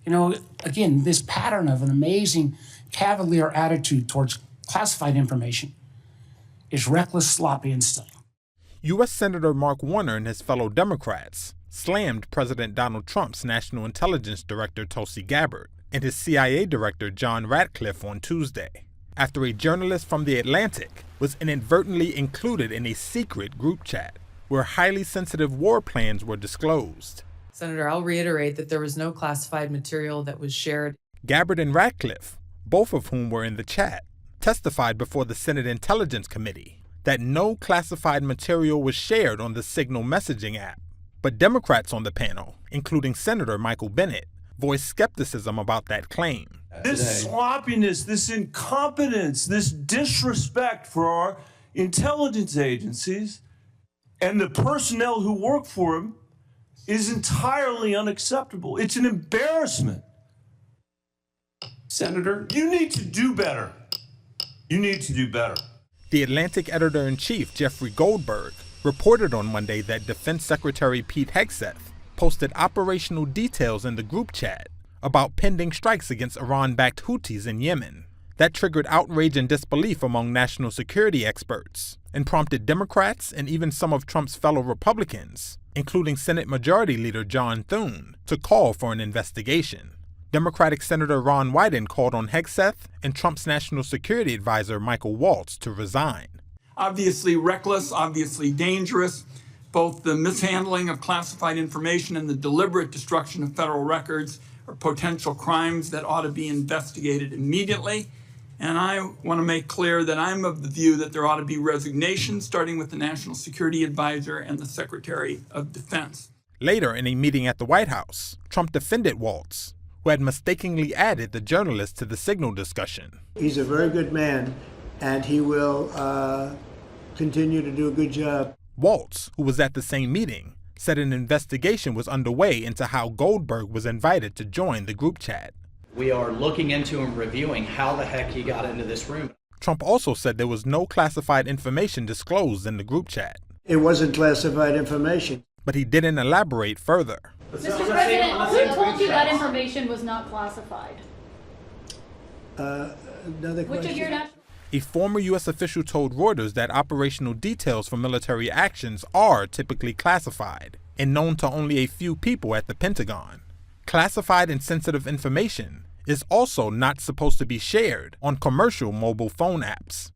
Again, this pattern of an amazing cavalier attitude towards classified information is reckless, sloppy, and silly. U.S. Senator Mark Warner and his fellow Democrats slammed President Donald Trump's National Intelligence Director Tulsi Gabbard and his CIA Director John Ratcliffe on Tuesday, after a journalist from The Atlantic was inadvertently included in a secret group chat where highly sensitive war plans were disclosed. Senator, I'll reiterate that there was no classified material that was shared. Gabbard and Ratcliffe, both of whom were in the chat, testified before the Senate Intelligence Committee that no classified material was shared on the Signal messaging app. But Democrats on the panel, including Senator Michael Bennet, voiced skepticism about that claim. This sloppiness, this incompetence, this disrespect for our intelligence agencies and the personnel who work for them is entirely unacceptable. It's an embarrassment. Senator, you need to do better. You need to do better. The Atlantic editor-in-chief, Jeffrey Goldberg, reported on Monday that Defense Secretary Pete Hegseth posted operational details in the group chat about pending strikes against Iran-backed Houthis in Yemen. That triggered outrage and disbelief among national security experts and prompted Democrats and even some of Trump's fellow Republicans, including Senate Majority Leader John Thune, to call for an investigation. Democratic Senator Ron Wyden called on Hegseth and Trump's national security advisor Michael Waltz to resign. Obviously reckless, obviously dangerous, both the mishandling of classified information and the deliberate destruction of federal records are potential crimes that ought to be investigated immediately. And I want to make clear that I'm of the view that there ought to be resignation, starting with the National Security Advisor and the Secretary of Defense. Later, in a meeting at the White House, Trump defended Waltz, who had mistakenly added the journalist to the Signal discussion. He's a very good man, and he will continue to do a good job. Waltz, who was at the same meeting, said an investigation was underway into how Goldberg was invited to join the group chat. We are looking into and reviewing how the heck he got into this room. Trump also said there was no classified information disclosed in the group chat. It wasn't classified information. But he didn't elaborate further. Mr. President, who told you that information was not classified? Another question. Which of your national... A former U.S. official told Reuters that operational details for military actions are typically classified and known to only a few people at the Pentagon. Classified and sensitive information is also not supposed to be shared on commercial mobile phone apps.